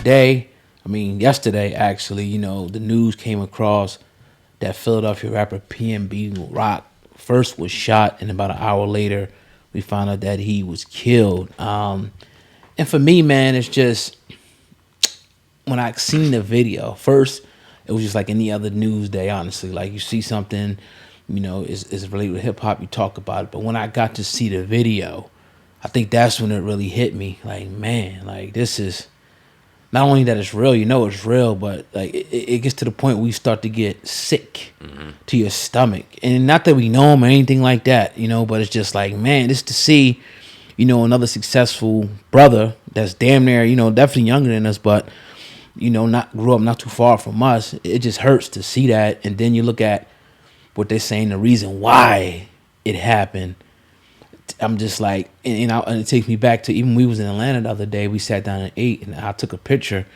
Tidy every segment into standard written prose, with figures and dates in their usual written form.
yesterday actually, the news came across that Philadelphia rapper PNB Rock first was shot, and about an hour later, we found out that he was killed. And for me, man, it's just when I seen the video first, it was just like any other news day. Honestly, like you see something, is related to hip hop, you talk about it. But when I got to see the video, I think that's when it really hit me. Like, man, like this is not only that it's real, it's real, but like it gets to the point where you start to get sick to your stomach. And not that we know him or anything like that, but it's just like, man, just to see, another successful brother that's damn near, definitely younger than us, but, not grew up not too far from us. It just hurts to see that. And then you look at what they're saying, the reason why it happened. I'm just like, and it takes me back to even we was in Atlanta the other day. We sat down and ate, and I took a picture,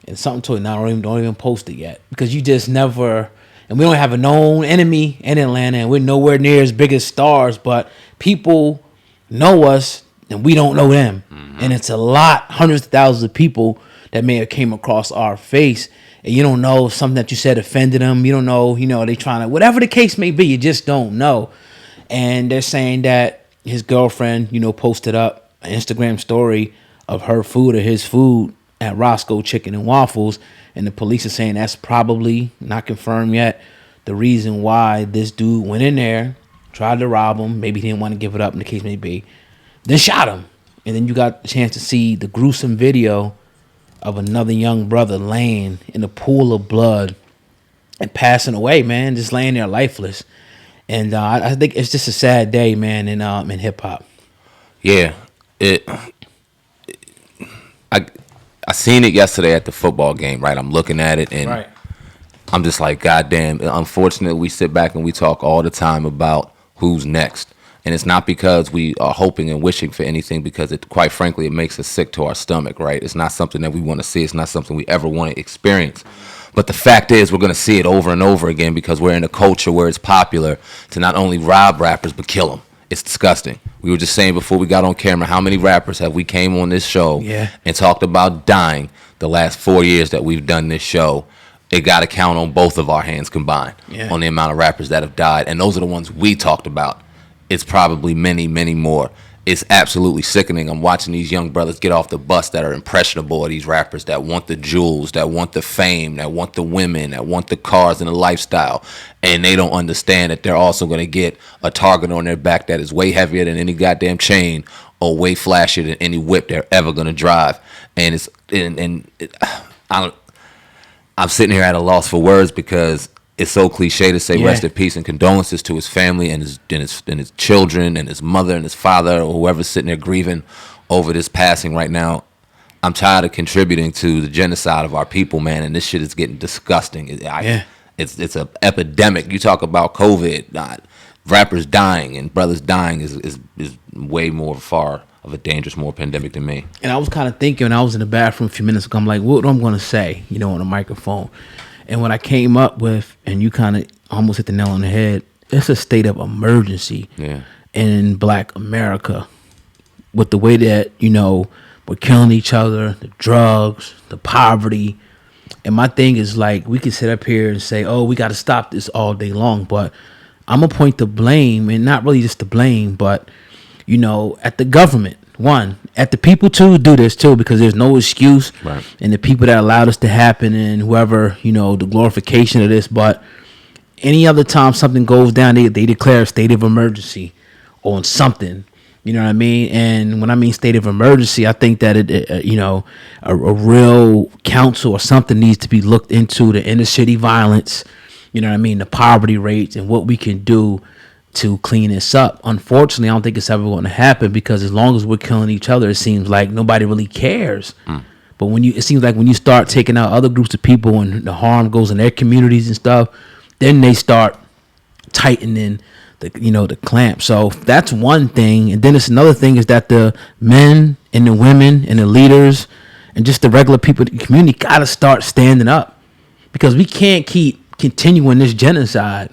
and something told me, no, don't even post it yet, because you just never. And we don't have a known enemy in Atlanta, and we're nowhere near as big as stars, but people know us, and we don't know them, and it's a lot, hundreds of thousands of people that may have came across our face, and you don't know if something that you said offended them. You don't know, they trying to, whatever the case may be, you just don't know. And they're saying that his girlfriend, posted up an Instagram story of her food or his food at Roscoe Chicken and Waffles. And the police are saying that's probably, not confirmed yet, the reason why this dude went in there, tried to rob him. Maybe he didn't want to give it up, in the case may be. Then shot him. And then you got a chance to see the gruesome video of another young brother laying in a pool of blood and passing away, man, just laying there lifeless. And I think it's just a sad day, man, in hip hop. Yeah, I seen it yesterday at the football game. Right, I'm looking at it and right. I'm just like, God damn. Unfortunately, we sit back and we talk all the time about who's next, and it's not because we are hoping and wishing for anything. Because it, quite frankly, it makes us sick to our stomach. Right, it's not something that we want to see. It's not something we ever want to experience. But the fact is, we're going to see it over and over again because we're in a culture where it's popular to not only rob rappers, but kill them. It's disgusting. We were just saying before we got on camera, how many rappers have we came on this show and talked about dying the last 4 years that we've done this show? It got to count on both of our hands combined on the amount of rappers that have died. And those are the ones we talked about. It's probably many, many more. It's absolutely sickening. I'm watching these young brothers get off the bus that are impressionable, of these rappers that want the jewels, that want the fame, that want the women, that want the cars and the lifestyle. And they don't understand that they're also going to get a target on their back that is way heavier than any goddamn chain or way flashier than any whip they're ever going to drive. And I'm sitting here at a loss for words because it's so cliche to say rest in peace and condolences to his family and his children and his mother and his father or whoever's sitting there grieving over this passing right now. I'm tired of contributing to the genocide of our people, man, and this shit is getting disgusting. It's an epidemic. You talk about COVID, rappers dying and brothers dying is way more far of a dangerous, more pandemic than me. And I was kind of thinking when I was in the bathroom a few minutes ago, I'm like, what am I going to say, on a microphone? And what I came up with, and you kind of almost hit the nail on the head, it's a state of emergency in Black America with the way that, we're killing each other, the drugs, the poverty. And my thing is like, we can sit up here and say, oh, we got to stop this all day long. But I'm going to point the blame, and not really just the blame, but, at the government. One, at the people too, do this too, because there's no excuse. Right. And the people that allowed this to happen and whoever, the glorification of this. But any other time something goes down, they declare a state of emergency on something. You know what I mean? And when I mean state of emergency, I think that a real council or something needs to be looked into, the inner city violence, the poverty rates and what we can do to clean this up. Unfortunately, I don't think it's ever going to happen because as long as we're killing each other, it seems like nobody really cares. But it seems like when you start taking out other groups of people and the harm goes in their communities and stuff, then they start tightening the clamp. So that's one thing. And then it's another thing is that the men and the women and the leaders and just the regular people in the community got to start standing up, because we can't keep continuing this genocide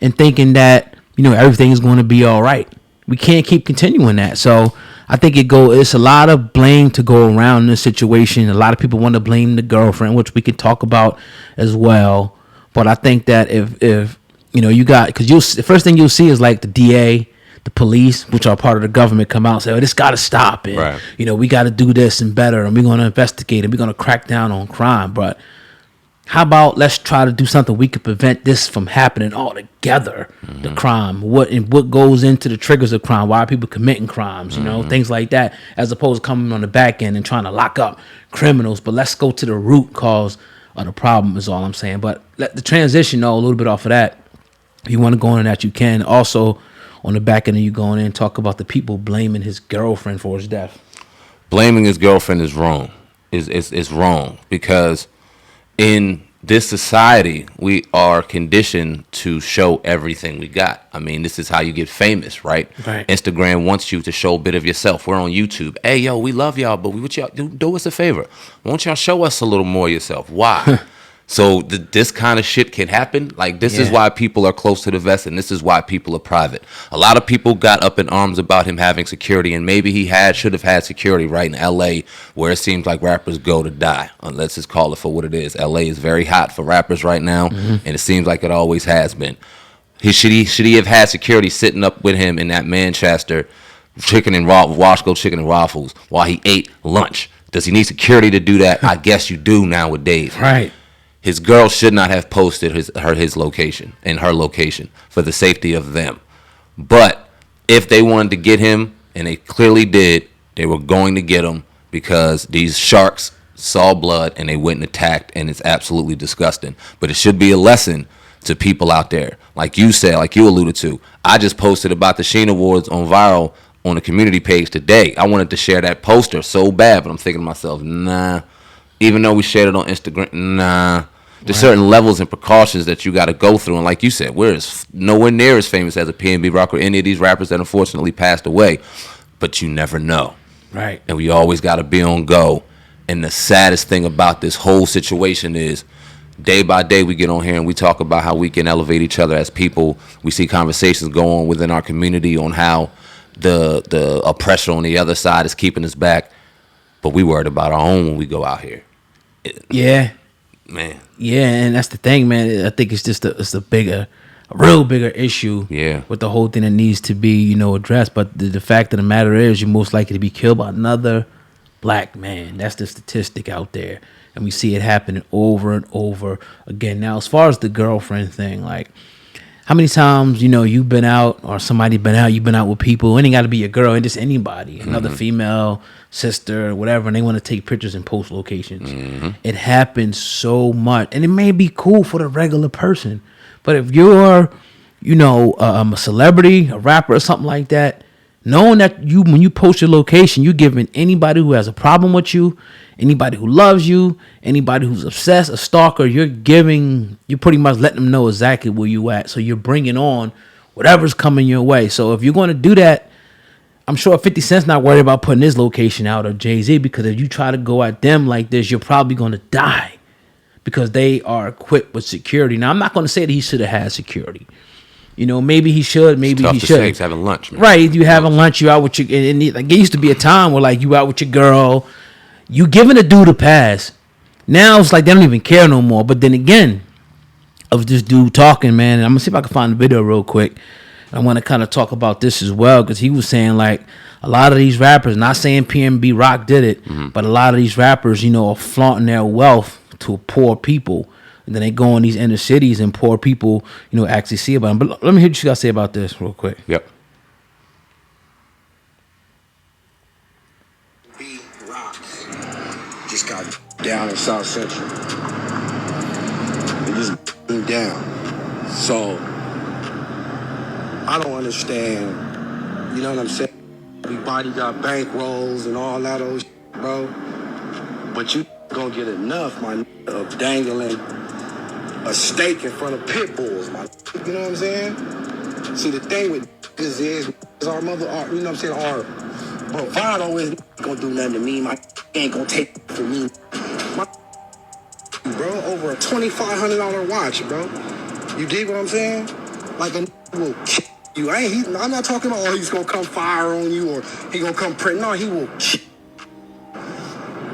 and thinking that everything is going to be all right. We can't keep continuing that. So I think it's a lot of blame to go around in this situation. A lot of people want to blame the girlfriend, which we can talk about as well. But I think that if you got, because the first thing you'll see is like the DA, the police, which are part of the government, come out and say, "Oh, this got to stop," and Right. we got to do this and better, and we're going to investigate and we're going to crack down on crime. But how about let's try to do something we could prevent this from happening altogether? Mm-hmm. The crime, what goes into the triggers of crime, why are people committing crimes, things like that, as opposed to coming on the back end and trying to lock up criminals. But let's go to the root cause of the problem is all I'm saying. But let the transition a little bit off of that. If you want to go into that, you can. Also, on the back end of you going in, talk about the people blaming his girlfriend for his death. Blaming his girlfriend is wrong. Is wrong because in this society, we are conditioned to show everything we got. I mean, this is how you get famous, right? Right. Instagram wants you to show a bit of yourself. We're on YouTube. Hey, yo, we love y'all, but what y'all do us a favor. Why don't y'all show us a little more of yourself? Why? So this kind of shit can happen. Like, this is why people are close to the vest, and this is why people are private. A lot of people got up in arms about him having security, and maybe he should have had security right in L.A., where it seems like rappers go to die. Let's just call it for what it is. L.A. is very hot for rappers right now, and it seems like it always has been. Should he have had security sitting up with him in that Manchester Washco chicken and waffles while he ate lunch? Does he need security to do that? I guess you do nowadays. Right. His girl should not have posted his location and her location for the safety of them. But if they wanted to get him, and they clearly did, they were going to get him because these sharks saw blood and they went and attacked, and it's absolutely disgusting. But it should be a lesson to people out there. Like you said, like you alluded to, I just posted about the Sheen Awards on viral on the community page today. I wanted to share that poster so bad, but I'm thinking to myself, nah. Even though we shared it on Instagram, nah. There's certain levels and precautions that you got to go through. And like you said, we're nowhere near as famous as a PNB Rock or any of these rappers that unfortunately passed away. But you never know. Right. And we always got to be on go. And the saddest thing about this whole situation is day by day we get on here and we talk about how we can elevate each other as people. We see conversations go on within our community on how the oppressor on the other side is keeping us back. But we worried about our own when we go out here. Yeah. Man. Yeah, and that's the thing, man. I think it's just a real bigger issue. Yeah. With the whole thing that needs to be, addressed. But the fact of the matter is, you're most likely to be killed by another black man. That's the statistic out there, and we see it happening over and over again. Now, as far as the girlfriend thing, like, how many times you've been out or somebody been out? You've been out with people. It ain't got to be your girl, and just anybody, another female, sister, whatever, and they want to take pictures and post locations. Mm-hmm. It happens so much, and it may be cool for the regular person, but if you're, a celebrity, a rapper, or something like that, knowing that when you post your location, you're giving anybody who has a problem with you, anybody who loves you, anybody who's obsessed, a stalker, you're pretty much letting them know exactly where you at. So you're bringing on whatever's coming your way. So if you're going to do that, I'm sure 50 Cent's not worried about putting his location out, or Jay-Z, because if you try to go at them like this, you're probably going to die because they are equipped with security. Now, I'm not going to say that he should have had security. Maybe he should, maybe he should. He's having lunch, man. Right, you having lunch, you out with your, and like, it used to be a time where like you out with your girl, you giving a dude a pass. Now it's like they don't even care no more. But then again, of this dude talking, man, and I'm gonna see if I can find the video real quick. I want to kind of talk about this as well, because he was saying like a lot of these rappers, not saying PNB Rock did it, but a lot of these rappers, are flaunting their wealth to poor people. And then they go in these inner cities and poor people, actually see about them. But let me hear what you got to say about this real quick. Yep. PNB Rock just got down in South Central. They just down. So I don't understand. You know what I'm saying? Everybody got bankrolls and all that old shit, bro. But you gonna get enough, my of dangling a steak in front of pit bulls, my. You know what I'm saying? See, the thing with this is our mother, you know what I'm saying, our bravado is gonna do nothing to me. My ain't gonna take it from me. My bro, over a $2,500 watch, bro. You dig what I'm saying? Like a will kill you. I'm not talking about, he's gonna come fire on you or he gonna come print. No, he will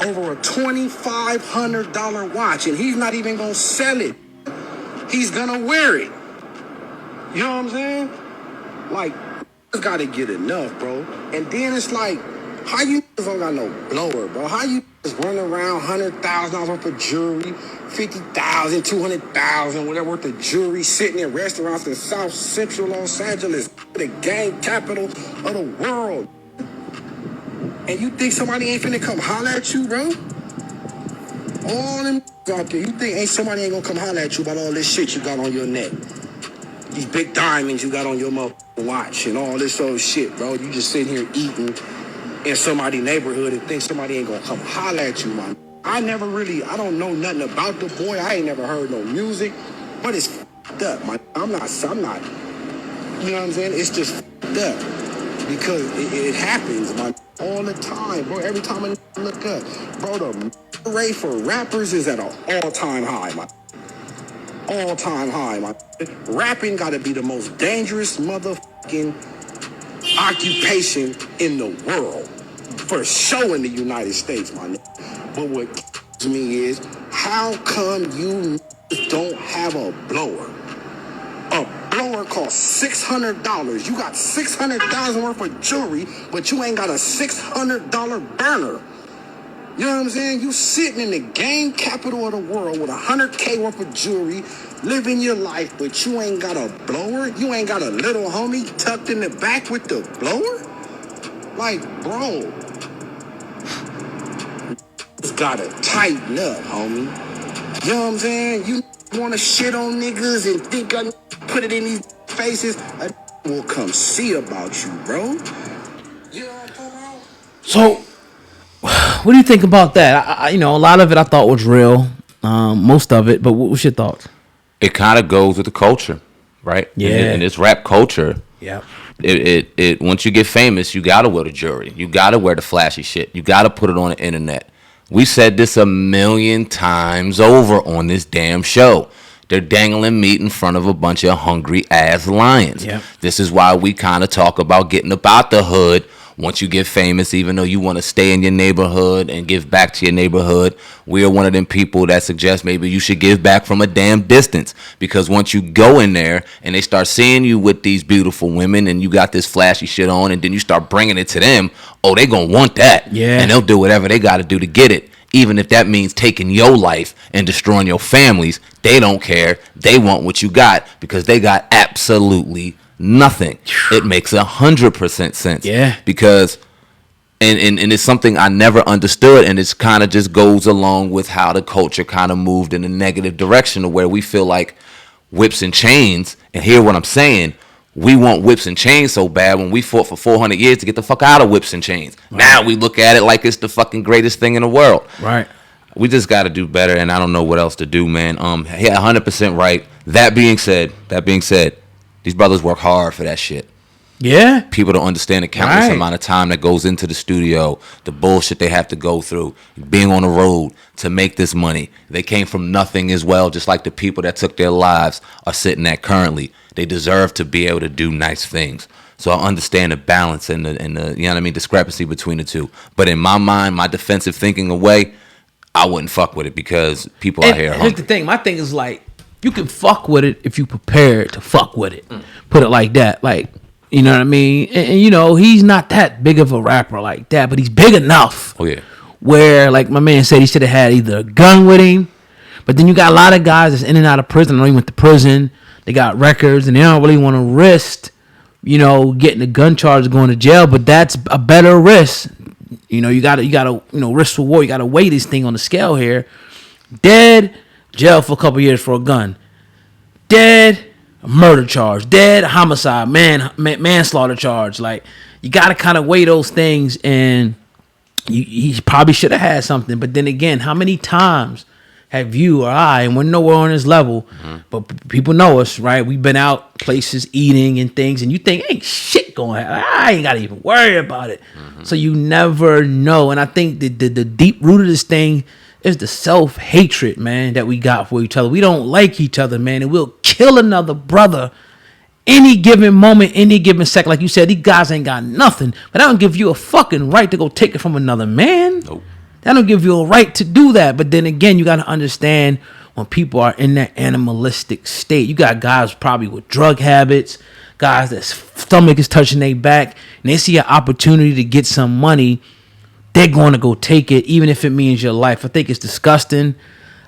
over a $2,500 watch, and he's not even gonna sell it. He's gonna wear it. You know what I'm saying? Like, you gotta get enough, bro. And then it's like, how you don't got no blower, bro? How you just run around $100,000 worth of jewelry, $50,000, $200,000, whatever worth of jewelry, sitting in restaurants in South Central Los Angeles, the gang capital of the world. And you think somebody ain't finna come holler at you, bro? All them out there, you think somebody ain't gonna come holler at you about all this shit you got on your neck? These big diamonds you got on your motherfucking watch and all this old shit, bro. You just sitting here eating in somebody's neighborhood and think somebody ain't gonna come holler at you, man. I don't know nothing about the boy. I ain't never heard no music, but it's f***ed up, man. I'm not, you know what I'm saying? It's just f***ed up because it happens, man, all the time, bro. Every time I look up, bro, the rate for rappers is at an all-time high, man. All-time high, man. Rapping gotta be the most dangerous motherfucking occupation in the world. For sure in the United States, my nigga. But what kills me is, how come you don't have a blower? A blower costs $600. You got $600,000 worth of jewelry, but you ain't got a $600 burner. You know what I'm saying? You sitting in the gang capital of the world with $100K worth of jewelry, living your life, but you ain't got a blower? You ain't got a little homie tucked in the back with the blower? Like, bro, you gotta tighten up, homie. You know what I'm saying? You wanna shit on niggas and think I put it in these faces? I will come see about you, bro. You know what I'm talking about? So, what do you think about that? A lot of it I thought was real, most of it. But what's your thoughts? It kind of goes with the culture, right? Yeah. And this rap culture. Yeah. It once you get famous, you gotta wear the jewelry. You gotta wear the flashy shit. You gotta put it on the internet. We said this 1,000,000 times over on this damn show. They're dangling meat in front of a bunch of hungry ass lions. Yep. This is why we kind of talk about getting up out the hood. Once you get famous, even though you want to stay in your neighborhood and give back to your neighborhood, we are one of them people that suggest maybe you should give back from a damn distance. Because once you go in there and they start seeing you with these beautiful women and you got this flashy shit on and then you start bringing it to them, oh, they going to want that. Yeah. And they'll do whatever they got to do to get it. Even if that means taking your life and destroying your families, they don't care. They want what you got because they got absolutely nothing. It makes 100% sense. Yeah. Because and it's something I never understood, and it's kind of just goes along with how the culture kind of moved in a negative direction to where we feel like whips and chains. And hear what I'm saying? We want whips and chains so bad when we fought for 400 years to get the fuck out of whips and chains. Right. Now we look at it like it's the fucking greatest thing in the world. Right. We just got to do better, and I don't know what else to do, man. Yeah, 100% right. That being said, these brothers work hard for that shit. Yeah. People don't understand the countless amount of time that goes into the studio, the bullshit they have to go through, being on the road to make this money. They came from nothing as well, just like the people that took their lives are sitting at currently. They deserve to be able to do nice things. So I understand the balance and the you know what I mean, discrepancy between the two. But in my mind, my defensive thinking away, I wouldn't fuck with it because people out here are hungry. Here's the thing. My thing is like, you can fuck with it if you prepared to fuck with it. Put it like that. Like, you know what I mean? And he's not that big of a rapper like that, but he's big enough. Oh, yeah. Where, like my man said, he should have had either a gun with him. But then you got a lot of guys that's in and out of prison. They don't even went to prison. They got records, and they don't really want to risk, getting a gun charge or going to jail. But that's a better risk. You gotta, risk reward. You gotta weigh this thing on the scale here. Dead, jail for a couple years for a gun. Dead, a murder charge. Dead, homicide, manslaughter charge. Like, you gotta kind of weigh those things, and he probably should have had something. But then again, how many times have you or I, and we're nowhere on this level, but people know us, right? We've been out places eating and things, and you think, ain't shit going on. I ain't got to even worry about it. So you never know. And I think the deep root of this thing is the self-hatred, man, that we got for each other. We don't like each other, man, and we'll kill another brother Any given moment, any given second, like you said, these guys ain't got nothing. But that don't give you a fucking right to go take it from another man. Nope. That don't give you a right to do that. But then again, you got to understand when people are in that animalistic state. You got guys probably with drug habits, guys that stomach is touching their back, and they see an opportunity to get some money. They're going to go take it, even if it means your life. I think it's disgusting.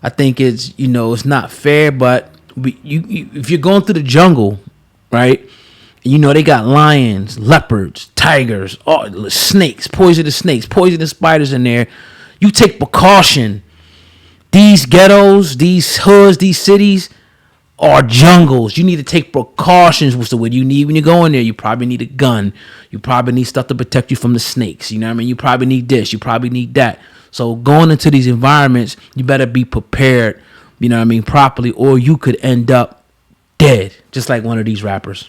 I think it's, it's not fair. But if you're going through the jungle, right? They got lions, leopards, tigers, snakes, poisonous spiders in there. You take precaution. These ghettos, these hoods, these cities are jungles. You need to take precautions. What's the word you need when you go in there? You probably need a gun. You probably need stuff to protect you from the snakes. You know what I mean? You probably need this. You probably need that. So going into these environments, you better be prepared, properly, or you could end up dead, just like one of these rappers.